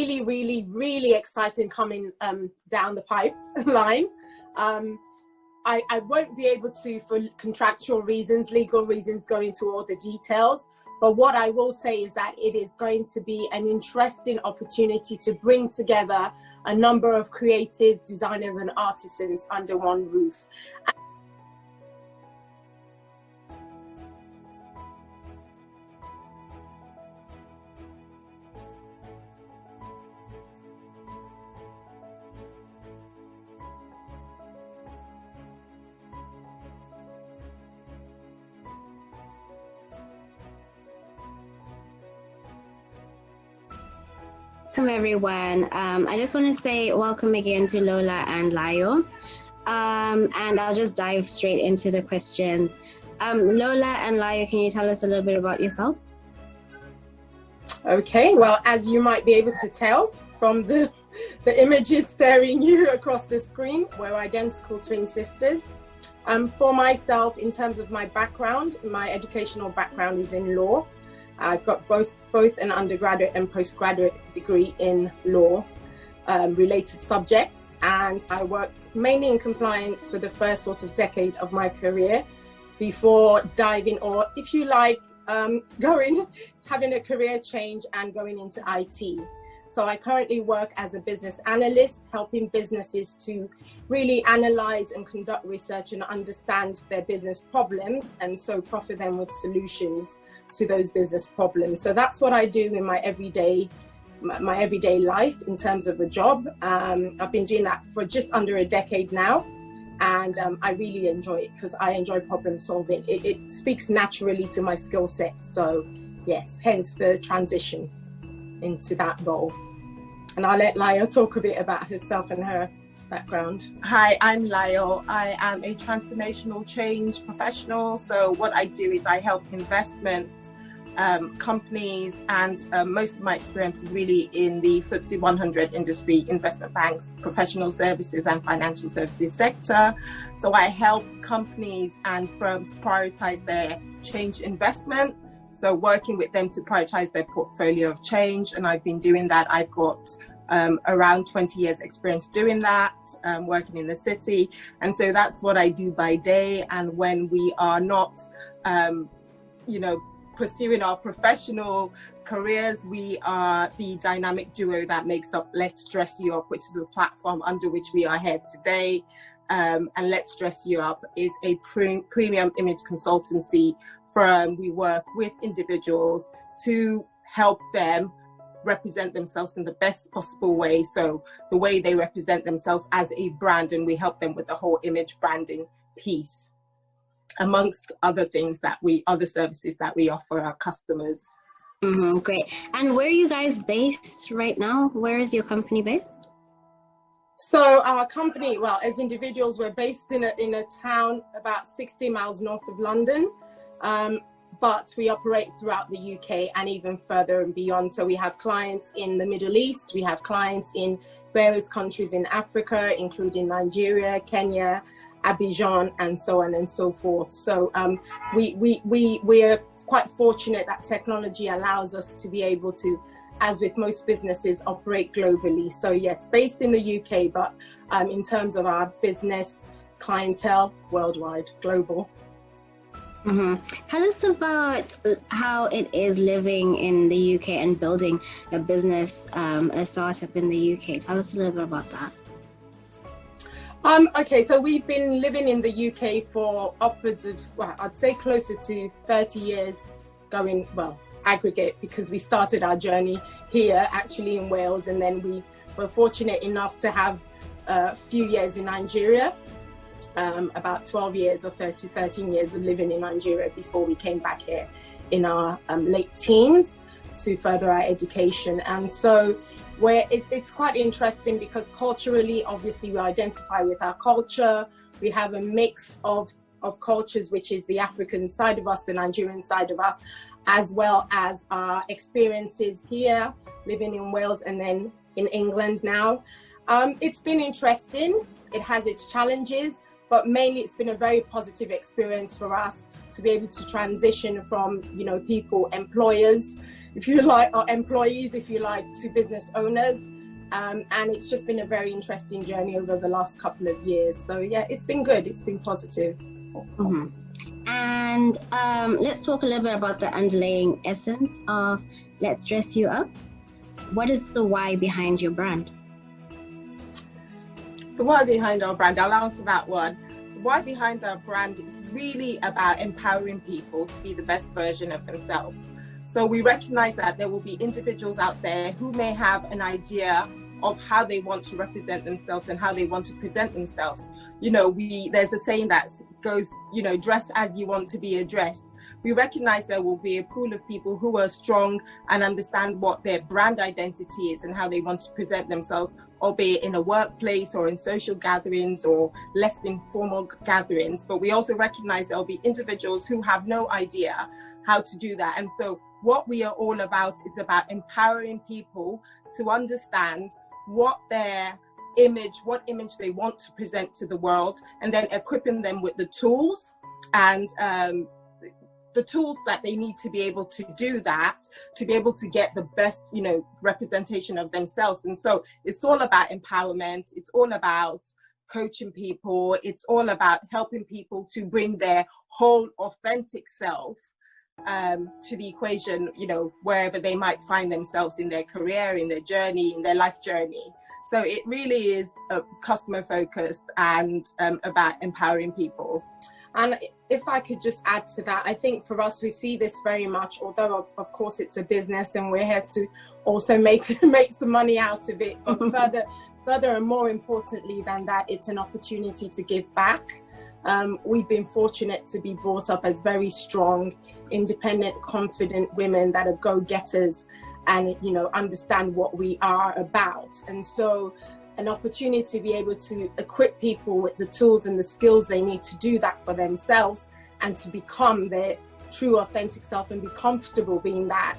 really exciting coming down the pipeline. I won't be able to, for contractual reasons, legal reasons, go into all the details. But what I will say is that it is going to be an interesting opportunity to bring together a number of creatives, designers and artisans under one roof. Welcome everyone. I just want to say welcome again to Lola and Layo. And I'll just dive straight into the questions. Lola and Layo, can you tell us a little bit about yourself? Okay, well, as you might be able to tell from the images staring you across the screen, we're identical twin sisters. For myself, in terms of my background, my educational background is in law. I've got both an undergraduate and postgraduate degree in law related subjects, and I worked mainly in compliance for the first sort of decade of my career before diving, or if you like, having a career change and going into IT. So I currently work as a business analyst, helping businesses to really analyze and conduct research and understand their business problems, and so proffer them with solutions to those business problems. So that's what I do in my everyday life in terms of a job. I've been doing that for just under a decade now, and I really enjoy it because I enjoy problem solving. It speaks naturally to my skill set. So yes, hence the transition into that role. And I'll let Layo talk a bit about herself and her background. Hi, I'm Layo. I am a transformational change professional. So what I do is I help investment companies, and most of my experience is really in the FTSE 100 industry, investment banks, professional services and financial services sector. So I help companies and firms prioritize their change investment. So working with them to prioritize their portfolio of change. And I've been doing that. I've got around 20 years experience doing that, working in the city. And so that's what I do by day. And when we are not, pursuing our professional careers, we are the dynamic duo that makes up Let's Dress You Up, which is the platform under which we are here today. And Let's Dress You Up is a premium image consultancy firm. We work with individuals to help them represent themselves in the best possible way. So the way they represent themselves as a brand, and we help them with the whole image branding piece, amongst other things other services that we offer our customers. Great. And where are you guys based right now? Where is your company based? So our company, well, as individuals, we're based in a town about 60 miles north of London, but we operate throughout the UK and even further and beyond. So we have clients in the Middle East, we have clients in various countries in Africa, including Nigeria, Kenya, Abidjan, and so on and so forth. So we are quite fortunate that technology allows us to be able to, as with most businesses, operate globally. So yes, based in the UK, but in terms of our business clientele, worldwide, global. Tell us about how it is living in the UK and building a business, a startup in the UK. Tell us a little bit about that. Okay, so we've been living in the UK for upwards of, well, I'd say closer to 30 years, going, well, aggregate, because we started our journey here actually in Wales, and then we were fortunate enough to have a few years in Nigeria, about 12 years or 13 years of living in Nigeria before we came back here in our late teens to further our education. And so it's quite interesting because culturally, obviously, we identify with our culture. We have a mix of cultures, which is the African side of us, the Nigerian side of us, as well as our experiences here, living in Wales and then in England now. It's been interesting. It has its challenges, but mainly it's been a very positive experience for us to be able to transition from, people, employers, if you like, or employees, if you like, to business owners. And it's just been a very interesting journey over the last couple of years. So yeah, it's been good. It's been positive. Mm-hmm. And let's talk a little bit about the underlying essence of Let's Dress You Up. What is the why behind your brand? The why behind our brand, I'll answer that one. The why behind our brand is really about empowering people to be the best version of themselves. So we recognize that there will be individuals out there who may have an idea of how they want to represent themselves and how they want to present themselves. You know, there's a saying that goes, you know, dress as you want to be addressed. We recognize there will be a pool of people who are strong and understand what their brand identity is and how they want to present themselves, albeit in a workplace or in social gatherings or less informal gatherings. But we also recognize there will be individuals who have no idea how to do that. And so what we are all about is about empowering people to understand what image they want to present to the world, and then equipping them with the tools and the tools that they need to be able to do that, to be able to get the best, you know, representation of themselves. And so it's all about empowerment. It's all about coaching people. It's all about helping people to bring their whole authentic self to the equation, you know, wherever they might find themselves in their career, in their journey, in their life journey. So it really is customer focused and about empowering people. And if I could just add to that, I think for us, we see this very much, although of course it's a business and we're here to also make some money out of it. But further and more importantly than that, it's an opportunity to give back. We've been fortunate to be brought up as very strong, independent, confident women that are go-getters and, you know, understand what we are about. And so an opportunity to be able to equip people with the tools and the skills they need to do that for themselves and to become their true authentic self and be comfortable being that.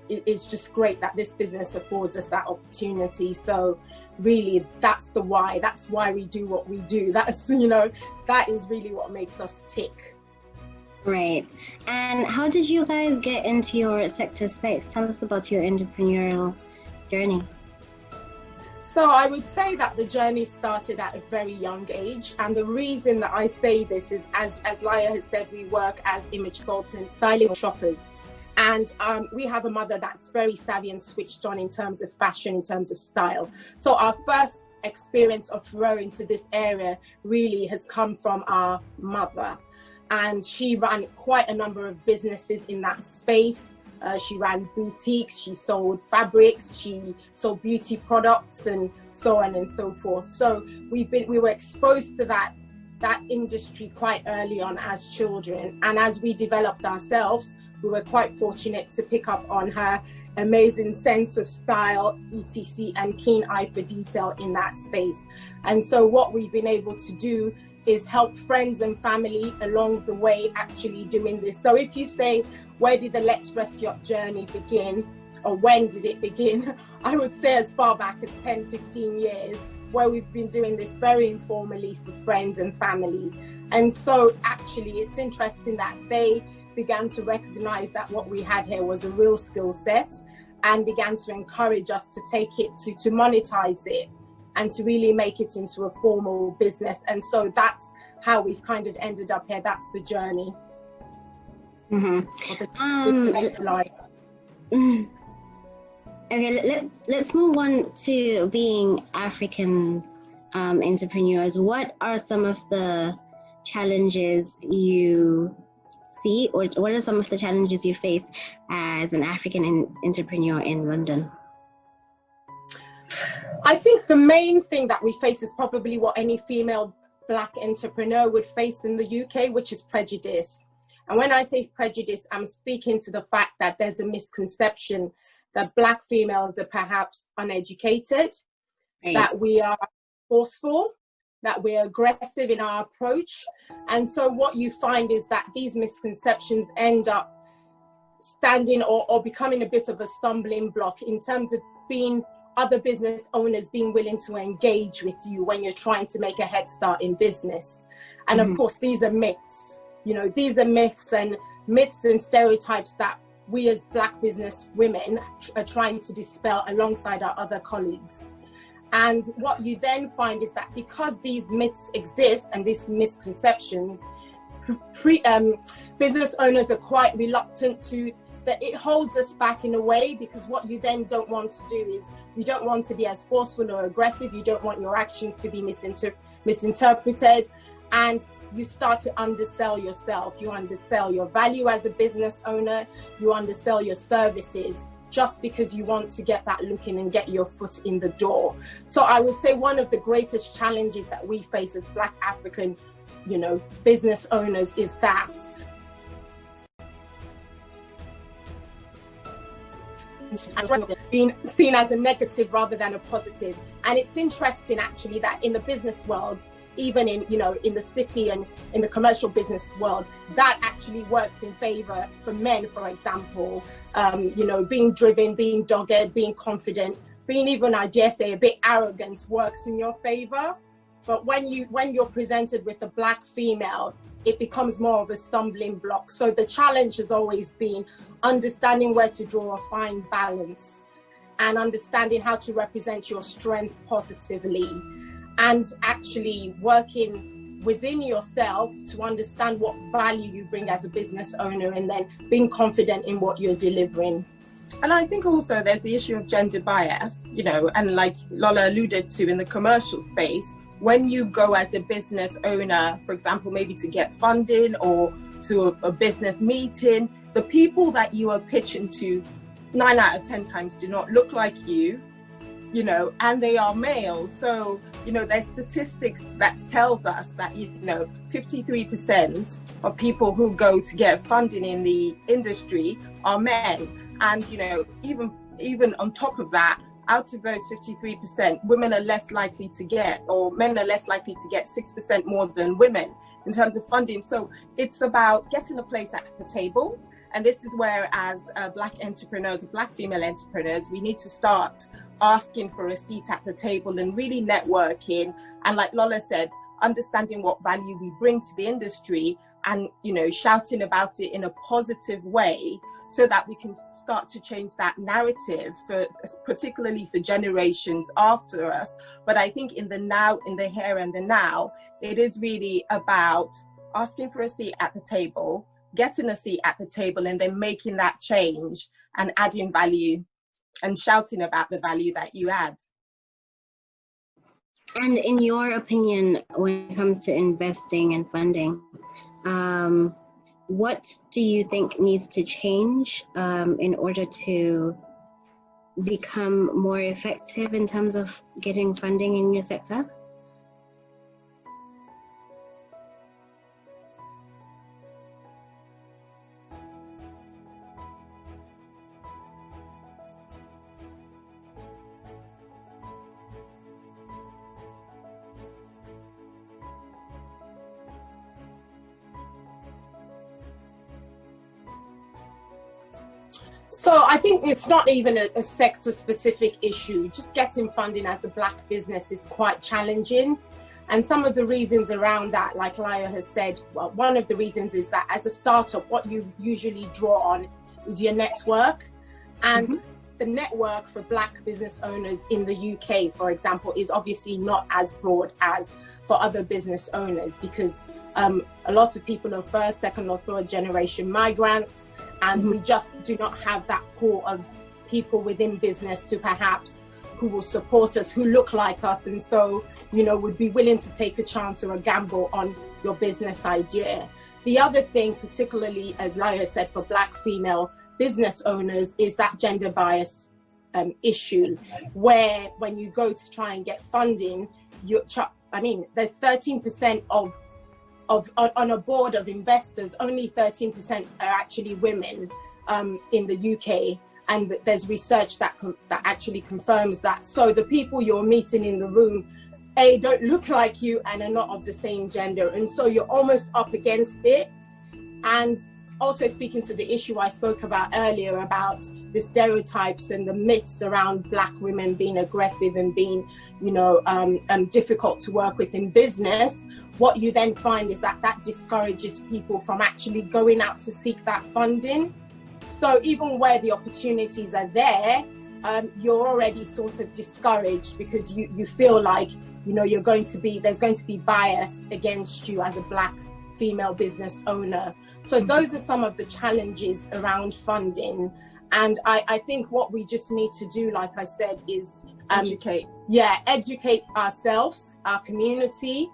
It's just great that this business affords us that opportunity. So really, that's the why. That's why we do what we do. That's, you know, that is really what makes us tick. Right. And how did you guys get into your sector space? Tell us about your entrepreneurial journey. So I would say that the journey started at a very young age. And the reason that I say this is, as Layo has said, we work as image consultants, styling shoppers. And we have a mother that's very savvy and switched on in terms of fashion, in terms of style. So our first experience of growing to this area really has come from our mother. And she ran quite a number of businesses in that space. She ran boutiques, she sold fabrics, she sold beauty products and so on and so forth. So we were exposed to that industry quite early on as children. And as we developed ourselves, we were quite fortunate to pick up on her amazing sense of style, etc., and keen eye for detail in that space. And so what we've been able to do is help friends and family along the way actually doing this. So if you say, where did the Let's Dress You Up journey begin, or when did it begin? I would say as far back as 10, 15 years, where we've been doing this very informally for friends and family. And so actually it's interesting that they began to recognize that what we had here was a real skill set and began to encourage us to take it to monetize it and to really make it into a formal business. And so that's how we've kind of ended up here. That's the journey. Okay, let's move on to being African entrepreneurs. What are some of the challenges you see, or what are some of the challenges you face as an African entrepreneur in London? I think the main thing that we face is probably what any female Black entrepreneur would face in the UK, which is prejudice. And when I say prejudice, I'm speaking to the fact that there's a misconception that Black females are perhaps uneducated, right, that we are forceful, that we're aggressive in our approach. And so what you find is that these misconceptions end up standing or becoming a bit of a stumbling block in terms of other business owners being willing to engage with you when you're trying to make a head start in business. And of course, these are myths. You know, these are myths and stereotypes that we as Black business women are trying to dispel alongside our other colleagues. And what you then find is that because these myths exist and these misconceptions, business owners are quite reluctant to, that it holds us back in a way, because what you then don't want to do is, you don't want to be as forceful or aggressive, you don't want your actions to be misinterpreted, and you start to undersell yourself. You undersell your value as a business owner, you undersell your services, just because you want to get that look in and get your foot in the door. So I would say one of the greatest challenges that we face as Black African, business owners is that being seen as a negative rather than a positive. And it's interesting actually that in the business world, even in the city and in the commercial business world, that actually works in favor for men, for example. Being driven, being dogged, being confident, being even, I dare say, a bit arrogant works in your favor. But when you're presented with a Black female, it becomes more of a stumbling block. So the challenge has always been understanding where to draw a fine balance and understanding how to represent your strength positively, and actually working within yourself to understand what value you bring as a business owner, and then being confident in what you're delivering. And I think also there's the issue of gender bias, and like Lola alluded to in the commercial space, when you go as a business owner, for example, maybe to get funding or to a business meeting, the people that you are pitching to 9 out of 10 times do not look like you, and they are male. So, there's statistics that tells us that, 53% of people who go to get funding in the industry are men. And, even on top of that, out of those 53%, women are less likely to get, or men are less likely to get 6% more than women in terms of funding. So it's about getting a place at the table. And this is where, as Black entrepreneurs, Black female entrepreneurs, we need to start asking for a seat at the table and really networking. And like Lola said, understanding what value we bring to the industry and, shouting about it in a positive way, so that we can start to change that narrative, particularly for generations after us. But I think in the now, in the here and the now, it is really about asking for a seat at the table, getting a seat at the table, and then making that change and adding value and shouting about the value that you add. And in your opinion, when it comes to investing and funding, what do you think needs to change in order to become more effective in terms of getting funding in your sector? So I think it's not even a sector-specific issue. Just getting funding as a Black business is quite challenging. And some of the reasons around that, like Layo has said, well, one of the reasons is that as a startup, what you usually draw on is your network. And the network for Black business owners in the UK, for example, is obviously not as broad as for other business owners, because a lot of people are first, second or third generation migrants. And we just do not have that pool of people within business to perhaps who will support us, who look like us, and so, would be willing to take a chance or a gamble on your business idea. The other thing, particularly, as Layo said, for Black female business owners, is that gender bias issue, where when you go to try and get funding, there's 13% on a board of investors, only 13% are actually women in the UK, and there's research that actually confirms that. So the people you're meeting in the room, don't look like you and are not of the same gender, and so you're almost up against it. And also speaking to the issue I spoke about earlier about the stereotypes and the myths around Black women being aggressive and being, difficult to work with in business, what you then find is that discourages people from actually going out to seek that funding. So even where the opportunities are there, you're already sort of discouraged because you feel like, there's going to be bias against you as a Black female business owner. So those are some of the challenges around funding. And I think what we just need to do, like I said, is educate ourselves, our community,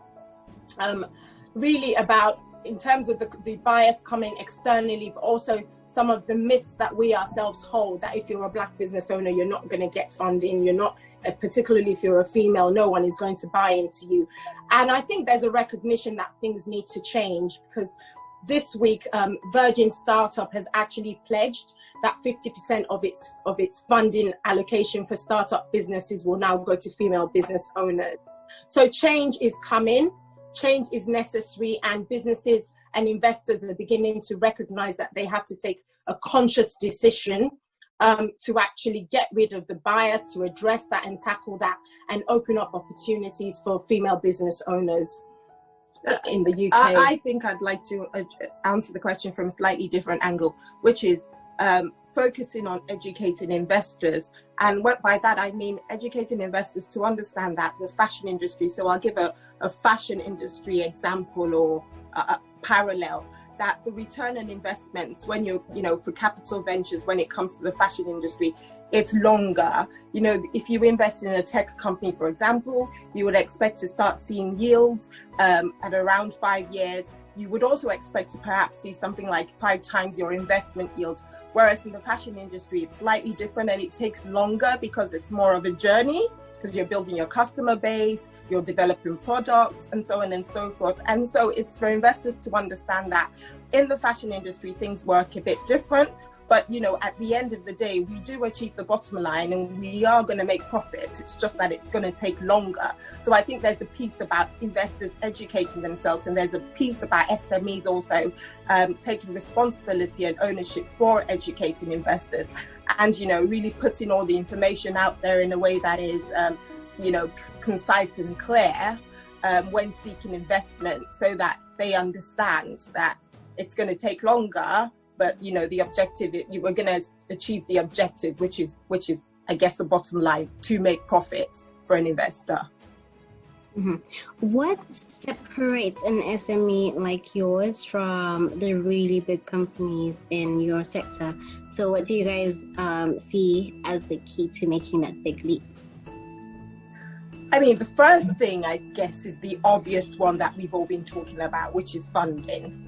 really about, in terms of the bias coming externally, but also some of the myths that we ourselves hold, that if you're a Black business owner, you're not going to get funding, you're not, particularly if you're a female, no one is going to buy into you. And I think there's a recognition that things need to change, because this week, Virgin Startup has actually pledged that 50% of its funding allocation for startup businesses will now go to female business owners. So change is coming, change is necessary, and businesses and investors are beginning to recognize that they have to take a conscious decision to actually get rid of the bias, to address that and tackle that, and open up opportunities for female business owners in the UK. I think I'd like to answer the question from a slightly different angle, which is focusing on educating investors. And what by that I mean educating investors to understand that the fashion industry, so I'll give a fashion industry example or a parallel, that the return on investment when for capital ventures, when it comes to the fashion industry, it's longer. If you invest in a tech company, for example, you would expect to start seeing yields at around 5 years. You would also expect to perhaps see something like 5 times your investment yield. Whereas in the fashion industry, it's slightly different and it takes longer because it's more of a journey, because you're building your customer base, you're developing products, and so on and so forth. And so it's for investors to understand that in the fashion industry, things work a bit different. But, at the end of the day, we do achieve the bottom line and we are going to make profits. It's just that it's going to take longer. So I think there's a piece about investors educating themselves, and there's a piece about SMEs also taking responsibility and ownership for educating investors, and, really putting all the information out there in a way that is, concise and clear when seeking investment, so that they understand that it's going to take longer. But, the objective, we're going to achieve the objective, which is, I guess, the bottom line, to make profit for an investor. Mm-hmm. What separates an SME like yours from the really big companies in your sector? So what do you guys see as the key to making that big leap? I mean, the first thing, I guess, is the obvious one that we've all been talking about, which is funding.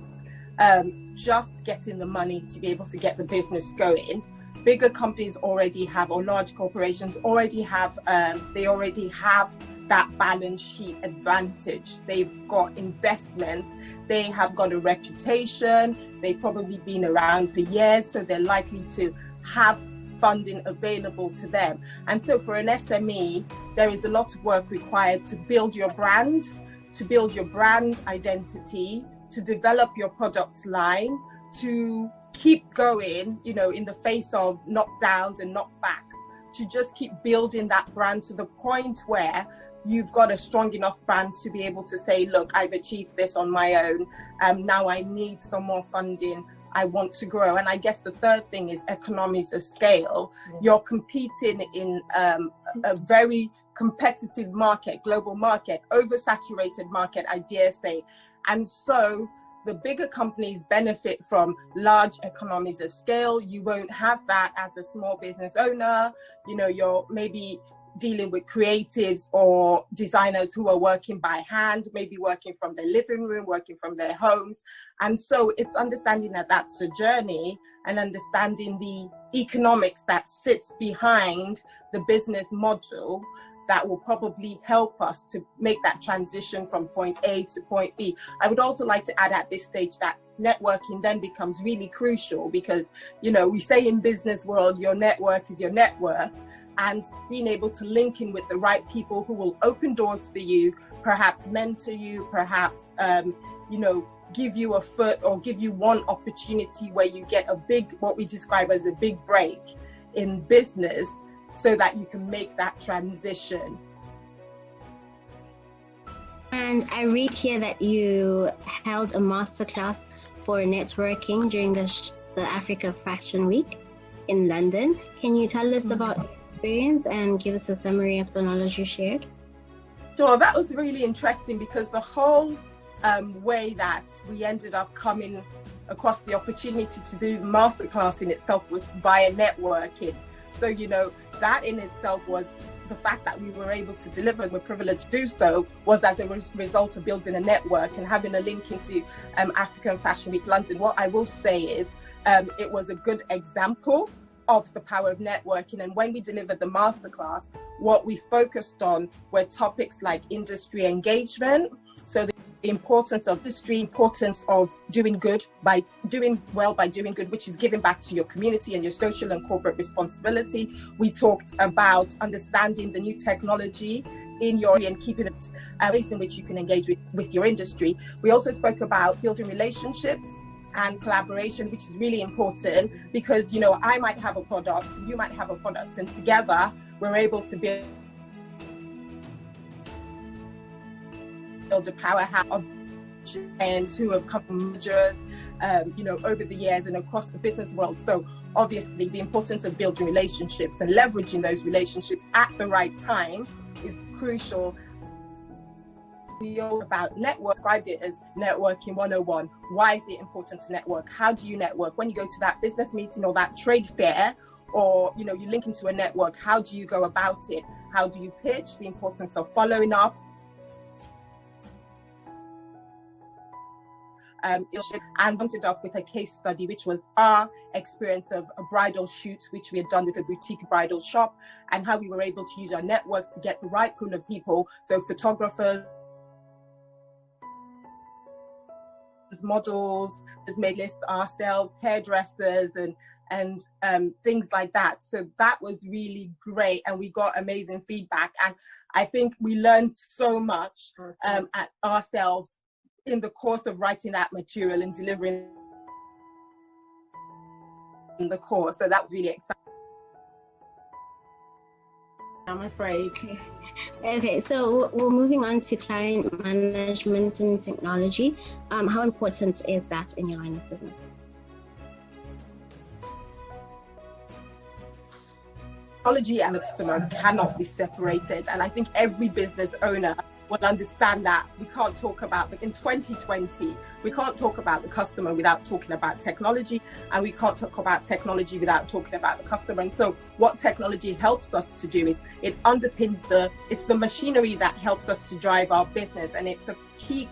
Just getting the money to be able to get the business going. Bigger companies already have, or large corporations already have, they already have that balance sheet advantage. They've got investments, they have got a reputation, they've probably been around for years, so they're likely to have funding available to them. And so for an SME, there is a lot of work required to build your brand identity, to develop your product line, to keep going, in the face of knockdowns and knockbacks, to just keep building that brand to the point where you've got a strong enough brand to be able to say, look, I've achieved this on my own. Now I need some more funding. I want to grow. And I guess the third thing is economies of scale. Yeah. You're competing in a very competitive market, global market, oversaturated market, I dare say. And so the bigger companies benefit from large economies of scale. You won't have that as a small business owner. You're maybe dealing with creatives or designers who are working by hand, maybe working from their living room, working from their homes. And so it's understanding that that's a journey, and understanding the economics that sits behind the business model that will probably help us to make that transition from point A to point B. I would also like to add at this stage that networking then becomes really crucial, because, we say in business world, your network is your net worth, and being able to link in with the right people who will open doors for you, perhaps mentor you, perhaps, give you a foot or give you one opportunity where you get a big, what we describe as a big break in business, so that you can make that transition. And I read here that you held a masterclass for networking during the the Africa Fashion Week in London. Can you tell us about the experience and give us a summary of the knowledge you shared? Sure, that was really interesting because the whole way that we ended up coming across the opportunity to do masterclass in itself was via networking. So, you know, that in itself was the fact that we were able to deliver and we're privileged to do so was as a result of building a network and having a link into African Fashion Week London. What I will say is it was a good example of the power of networking. And when we delivered the masterclass, what we focused on were topics like industry engagement. So the importance of industry, importance of doing good by doing well, by doing good, which is giving back to your community and your social and corporate responsibility. We talked about understanding the new technology in your and keeping it a place in which you can engage with your industry. We also spoke about building relationships and collaboration, which is really important because, you know, I might have a product, you might have a product, and together we're able to build a powerhouse of brands who have come from mergers, you know, over the years and across the business world. So obviously the importance of building relationships and leveraging those relationships at the right time is crucial. We all about network, described it as networking 101. Why is it important to network? How do you network? When you go to that business meeting or that trade fair, or, you know, you link into a network, how do you go about it? How do you pitch? The importance of following up. And ended up with a case study, which was our experience of a bridal shoot, which we had done with a boutique bridal shop, and how we were able to use our network to get the right pool of people. So photographers, models, made list ourselves, hairdressers, and things like that. So that was really great, and we got amazing feedback. And I think we learned so much at ourselves in the course of writing that material and delivering the course. So that was really exciting, I'm afraid. Okay, so we're moving on to client management and technology. How important is that in your line of business? Technology and the customer cannot be separated, and I think every business owner will understand that we can't talk about in 2020, we can't talk about the customer without talking about technology, and we can't talk about technology without talking about the customer. And so what technology helps us to do is it underpins it's the machinery that helps us to drive our business, and it's a key.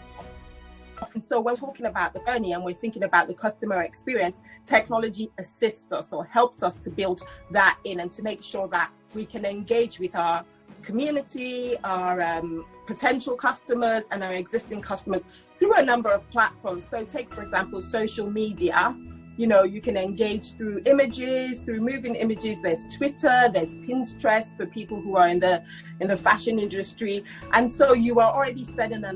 And so when talking about the journey and we're thinking about the customer experience, technology assists us or helps us to build that in and to make sure that we can engage with our community, our potential customers and our existing customers through a number of platforms. So take, for example, social media. You know, you can engage through images, through moving images. There's Twitter, there's Pinterest for people who are in the fashion industry. And so you are already setting a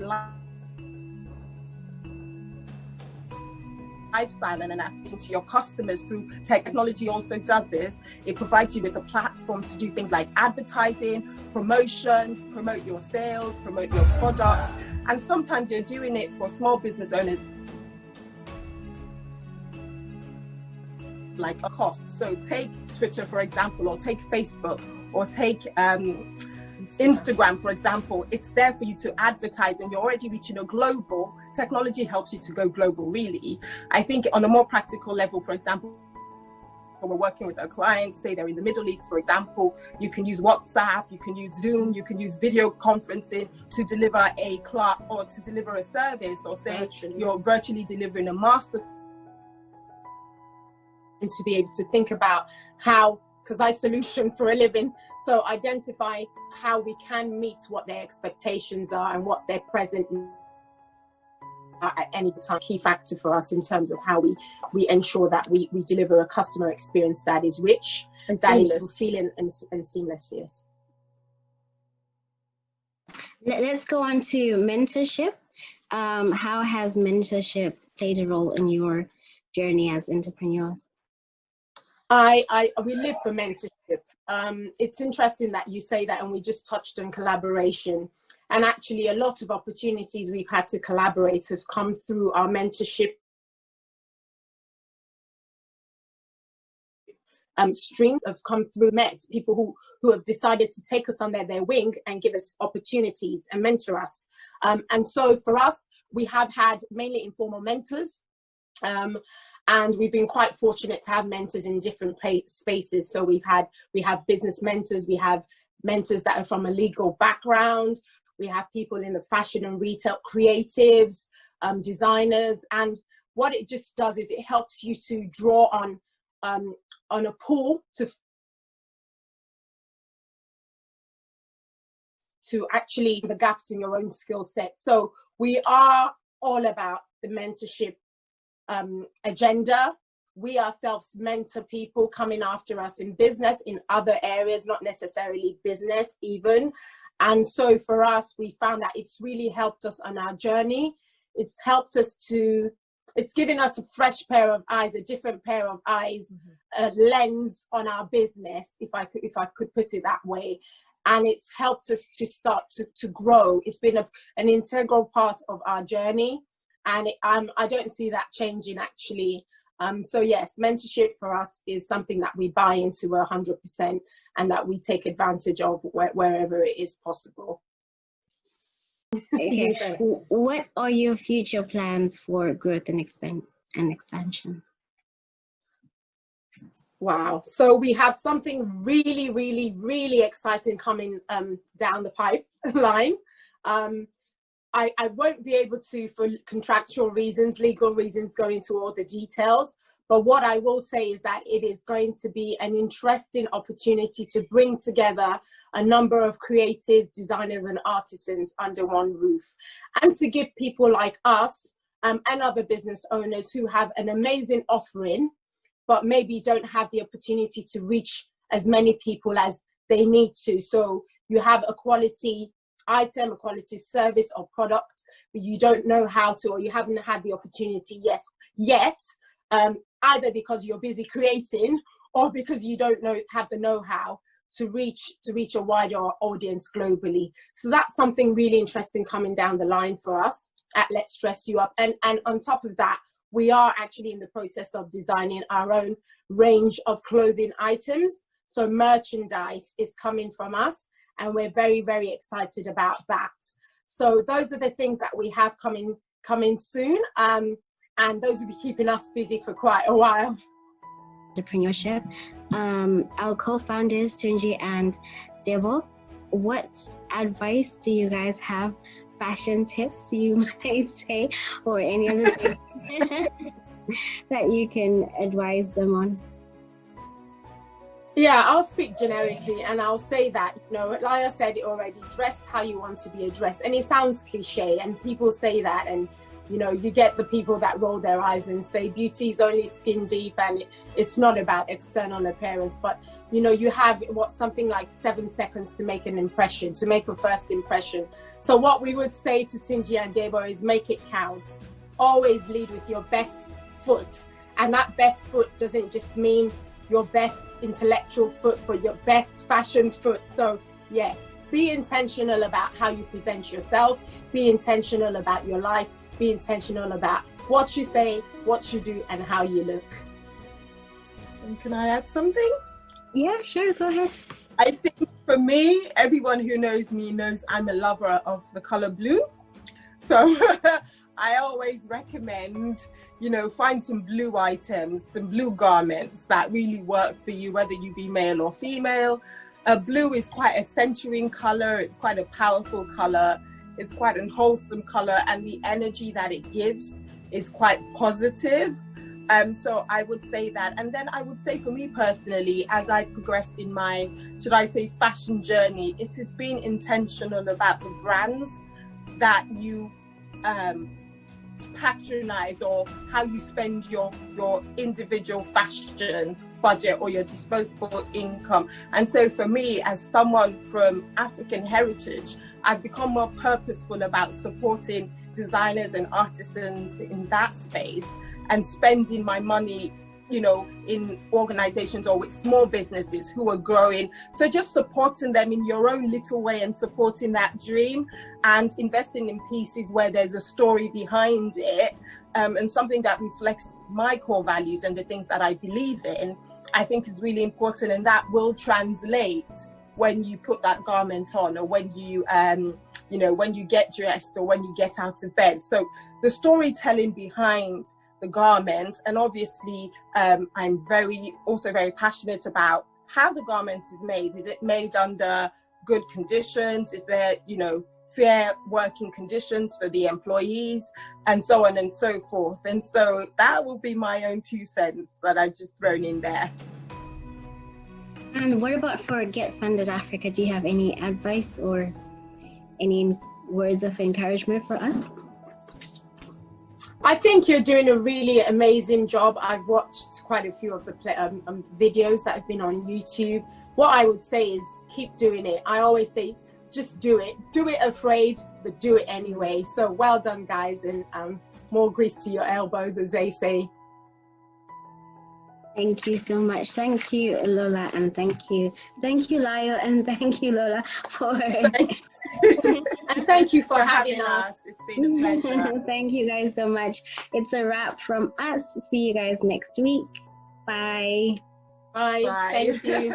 lifestyle and an application to your customers through technology. Also does this. It provides you with a platform to do things like advertising, promotions, promote your sales, promote your products. And sometimes you're doing it for small business owners like a cost. So take Twitter, for example, or take Facebook, or take Instagram, for example. It's there for you to advertise, and you're already reaching a global. Technology helps you to go global, really. I think on a more practical level, for example, when we're working with our clients, say they're in the Middle East, for example, you can use WhatsApp, you can use Zoom, you can use video conferencing to deliver a class or to deliver a service, or say you're virtually delivering a master. And to be able to think about how, because I solution for a living, so identify how we can meet what their expectations are and what their present at any time. Key factor for us in terms of how we ensure that we deliver a customer experience that is rich and that seamless. Is fulfilling and seamless. Yes. Let's go on to mentorship. How has mentorship played a role in your journey as entrepreneurs? We live for mentorship. It's interesting that you say that, and we just touched on collaboration. And actually, a lot of opportunities we've had to collaborate have come through our mentorship streams have come through Met, people who have decided to take us under their wing and give us opportunities and mentor us. And so for us, we have had mainly informal mentors, and we've been quite fortunate to have mentors in different spaces. So we have business mentors, we have mentors that are from a legal background, we have people in the fashion and retail, creatives, designers, and what it just does is it helps you to draw on a pool to actually the gaps in your own skill set. So we are all about the mentorship agenda. We ourselves mentor people coming after us in business, in other areas, not necessarily business even. And so for us, we found that it's really helped us on our journey. It's helped us it's given us a fresh pair of eyes, a different pair of eyes, a lens on our business, if I could put it that way. And it's helped us to start to grow. It's been an integral part of our journey. And I don't see that changing, actually. So yes, mentorship for us is something that we buy into 100% and that we take advantage of wherever it is possible. Okay. What are your future plans for growth and expansion? Wow. So we have something really, really, really exciting coming down the pipeline. I won't be able to, for contractual reasons, legal reasons, go into all the details. But what I will say is that it is going to be an interesting opportunity to bring together a number of creatives, designers, and artisans under one roof, and to give people like us and other business owners who have an amazing offering, but maybe don't have the opportunity to reach as many people as they need to. So you have a quality item, a quality service or product, but you don't know how to, or you haven't had the opportunity yet, either because you're busy creating or because you don't have the know-how to reach a wider audience globally. So that's something really interesting coming down the line for us at Let's Dress You Up. And on top of that, we are actually in the process of designing our own range of clothing items. So merchandise is coming from us, and we're very, very excited about that. So those are the things that we have coming soon, and those will be keeping us busy for quite a while. Entrepreneurship. Our co-founders, Tunji and Debo, what advice do you guys have? Fashion tips, you might say, or any other thing that you can advise them on? Yeah, I'll speak generically, and I'll say that, Layo said it already, dress how you want to be addressed. And it sounds cliche, and people say that, and you get the people that roll their eyes and say beauty is only skin deep and it's not about external appearance. But you have something like 7 seconds to make an impression, to make a first impression. So what we would say to Tunji and Debo is make it count. Always lead with your best foot, and that best foot doesn't just mean your best intellectual foot, but your best fashion foot. So yes, be intentional about how you present yourself, be intentional about your life, be intentional about what you say, what you do, and how you look. And can I add something? Yeah, sure, go ahead. I think for me, everyone who knows me knows I'm a lover of the color blue. So I always recommend, find some blue items, some blue garments that really work for you, whether you be male or female. Blue is quite a centering color. It's quite a powerful color. It's quite a wholesome color, and the energy that it gives is quite positive. So I would say that. And then I would say for me personally, as I've progressed in my, should I say, fashion journey, it has been intentional about the brands that you patronize, or how you spend your individual fashion budget or your disposable income. And so for me, as someone from African heritage, I've become more purposeful about supporting designers and artisans in that space, and spending my money, in organizations or with small businesses who are growing. So just supporting them in your own little way and supporting that dream, and investing in pieces where there's a story behind it, and something that reflects my core values and the things that I believe in. I think is really important, and that will translate when you put that garment on, or when you when you get dressed, or when you get out of bed. So the storytelling behind the garment, and obviously I'm also very passionate about how the garment is made. Is it made under good conditions? Is there fair working conditions for the employees, and so on and so forth? And so that will be my own 2 cents that I've just thrown in there. And what about for Get Funded Africa? Do you have any advice or any words of encouragement for us? I think you're doing a really amazing job. I've watched quite a few of the videos that have been on YouTube. What I would say is keep doing it. I always say, just do it. Do it afraid, but do it anyway. So well done, guys, and more grease to your elbows, as they say. Thank you so much. Thank you, Lola, and thank you, Layo, and thank you, Lola, for and thank you for having us. It's been a pleasure. Thank you guys so much. It's a wrap from us. See you guys next week. Bye. Bye. Bye. Thank you.